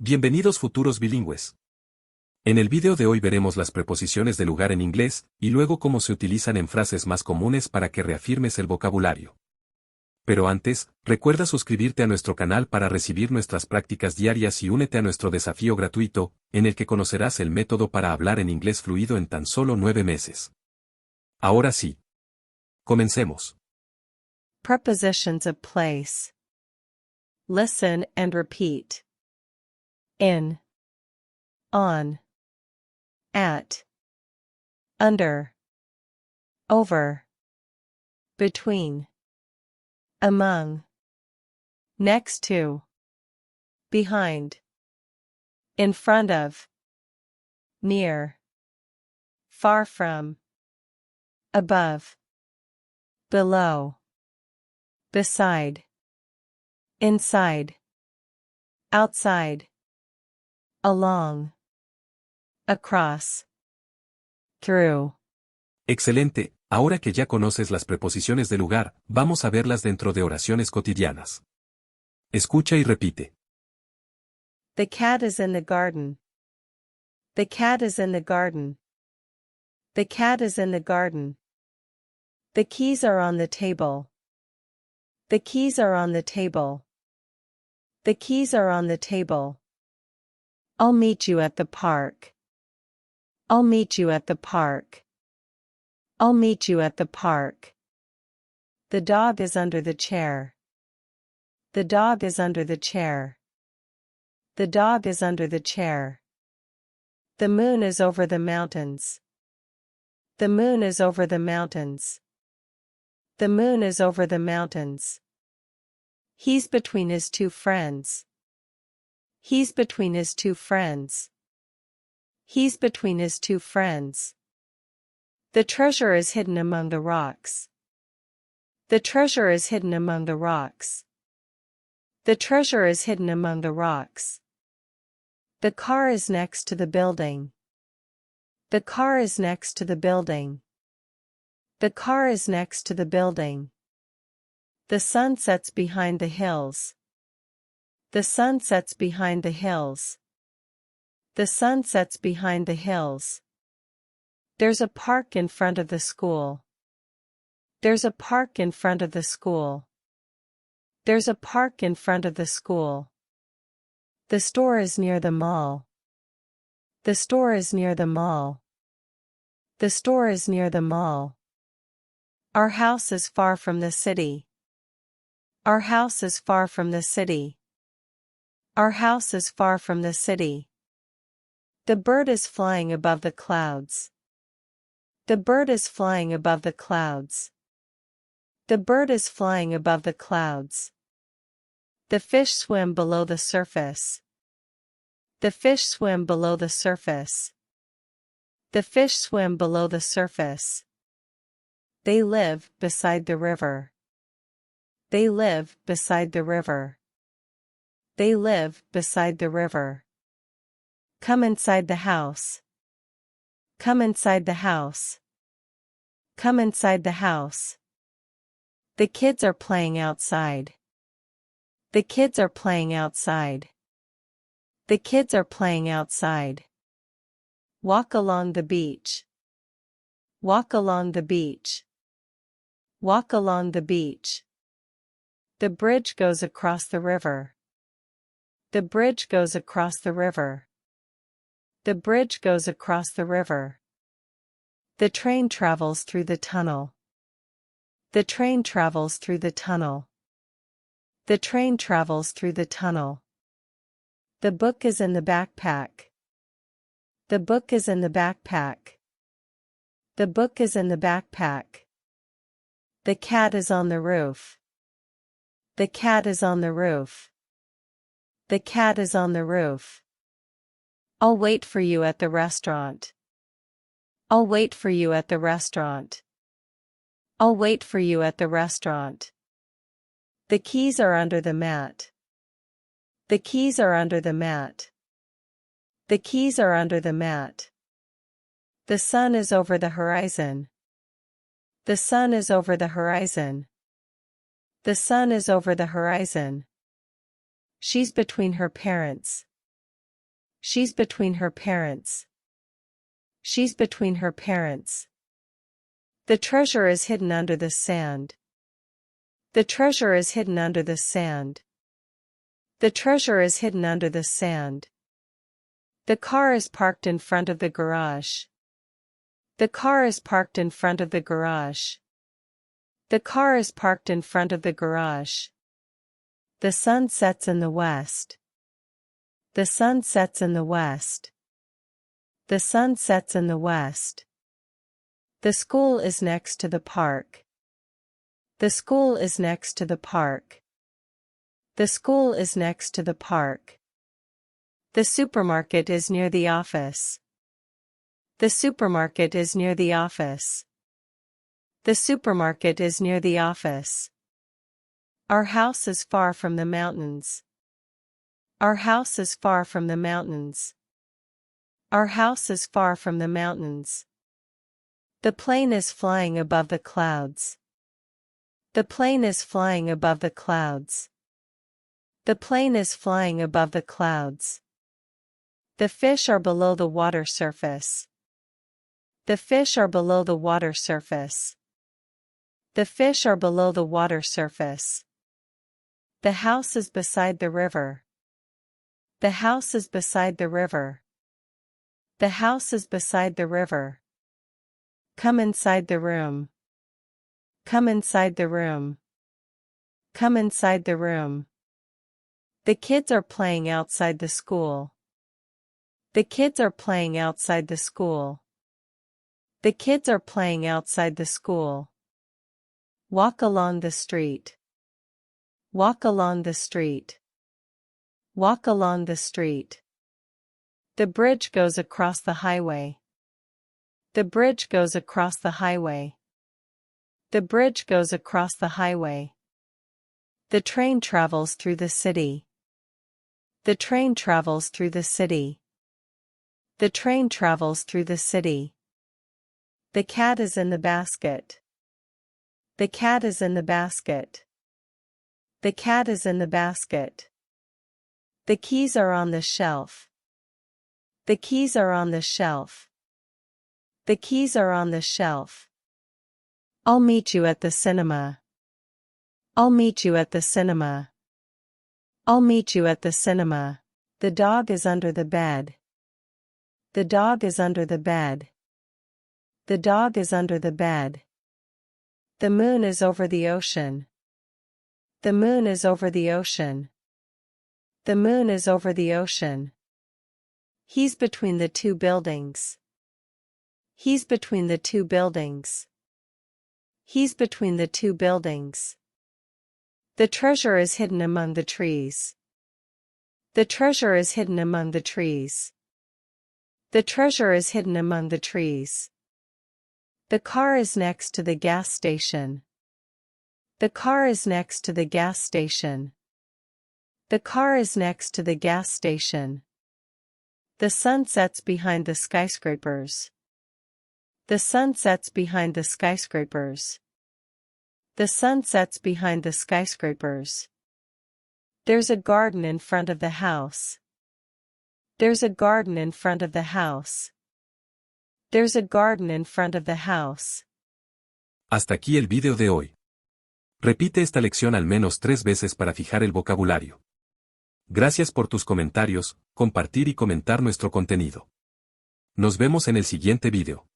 Bienvenidos futuros bilingües. En el vídeo de hoy veremos las preposiciones de lugar en inglés, y luego cómo se utilizan en frases más comunes para que reafirmes el vocabulario. Pero antes, recuerda suscribirte a nuestro canal para recibir nuestras prácticas diarias y únete a nuestro desafío gratuito, en el que conocerás el método para hablar en inglés fluido en tan solo 9 meses. Ahora sí. Comencemos. Prepositions of place. Listen and repeat. In, on, at, under, over, between, among, next to, behind, in front of, near, far from, above, below, beside, inside, outside, along, across, through. Excelente, ahora que ya conoces las preposiciones de lugar, vamos a verlas dentro de oraciones cotidianas. Escucha y repite. The cat is in the garden. The cat is in the garden. The cat is in the garden. The keys are on the table. The keys are on the table. The keys are on the table. I'll meet you at the park. I'll meet you at the park. I'll meet you at the park. The dog is under the chair. The dog is under the chair. The dog is under the chair. The moon is over the mountains. The moon is over the mountains. The moon is over the mountains. He's between his two friends. He's between his two friends. He's between his two friends. The treasure is hidden among the rocks. The treasure is hidden among the rocks. The treasure is hidden among the rocks. The car is next to the building. The car is next to the building. The car is next to the building. The sun sets behind the hills. The sun sets behind the hills. The sun sets behind the hills. There's a park in front of the school. There's a park in front of the school. There's a park in front of the school. The store is near the mall. The store is near the mall. The store is near the mall. Our house is far from the city. Our house is far from the city. Our house is far from the city. The bird is flying above the clouds. The bird is flying above the clouds. The bird is flying above the clouds. The fish swim below the surface. The fish swim below the surface. The fish swim below the surface. They live beside the river. They live beside the river. They live beside the river. Come inside the house. Come inside the house. Come inside the house. The kids are playing outside. The kids are playing outside. The kids are playing outside. Walk along the beach. Walk along the beach. Walk along the beach. The bridge goes across the river. The bridge goes across the river. The bridge goes across the river. The train travels through the tunnel. The train travels through the tunnel. The train travels through the tunnel. The book is in the backpack. The book is in the backpack. The book is in the backpack. The cat is on the roof. The cat is on the roof. The cat is on the roof. I'll wait for you at the restaurant. I'll wait for you at the restaurant. I'll wait for you at the restaurant. The keys are under the mat. The keys are under the mat. The keys are under the mat. The sun is over the horizon. The sun is over the horizon. The sun is over the horizon. She's between her parents. She's between her parents. She's between her parents. The treasure is hidden under the sand. The treasure is hidden under the sand. The treasure is hidden under the sand. The car is parked in front of the garage. The car is parked in front of the garage. The car is parked in front of the garage. The sun sets in the west. The sun sets in the west. The sun sets in the west. The school is next to the park. The school is next to the park. The school is next to the park. The supermarket is near the office. The supermarket is near the office. The supermarket is near the office. Our house is far from the mountains. Our house is far from the mountains. Our house is far from the mountains. The plane is flying above the clouds. The plane is flying above the clouds. The plane is flying above the clouds. The fish are below the water surface. The fish are below the water surface. The fish are below the water surface. The house is beside the river. The house is beside the river. The house is beside the river. Come inside the room. Come inside the room. Come inside the room. The kids are playing outside the school. The kids are playing outside the school. The kids are playing outside the school. Walk along the street. Walk along the street. Walk along the street. The bridge goes across the highway. The bridge goes across the highway. The bridge goes across the highway. The train travels through the city. The train travels through the city. The train travels through the city. The cat is in the basket. The cat is in the basket. The cat is in the basket. The keys are on the shelf. The keys are on the shelf. The keys are on the shelf. I'll meet you at the cinema. I'll meet you at the cinema. I'll meet you at the cinema. The dog is under the bed. The dog is under the bed. The dog is under the bed. The moon is over the ocean. The moon is over the ocean. The moon is over the ocean. He's between the two buildings. He's between the two buildings. He's between the two buildings. The treasure is hidden among the trees. The treasure is hidden among the trees. The treasure is hidden among the trees. The car is next to the gas station. The car is next to the gas station. The car is next to the gas station. The sun sets behind the skyscrapers. The sun sets behind the skyscrapers. The sun sets behind the skyscrapers. There's a garden in front of the house. There's a garden in front of the house. There's a garden in front of the house. Hasta aquí el video de hoy. Repite esta lección al menos 3 veces para fijar el vocabulario. Gracias por tus comentarios, compartir y comentar nuestro contenido. Nos vemos en el siguiente video.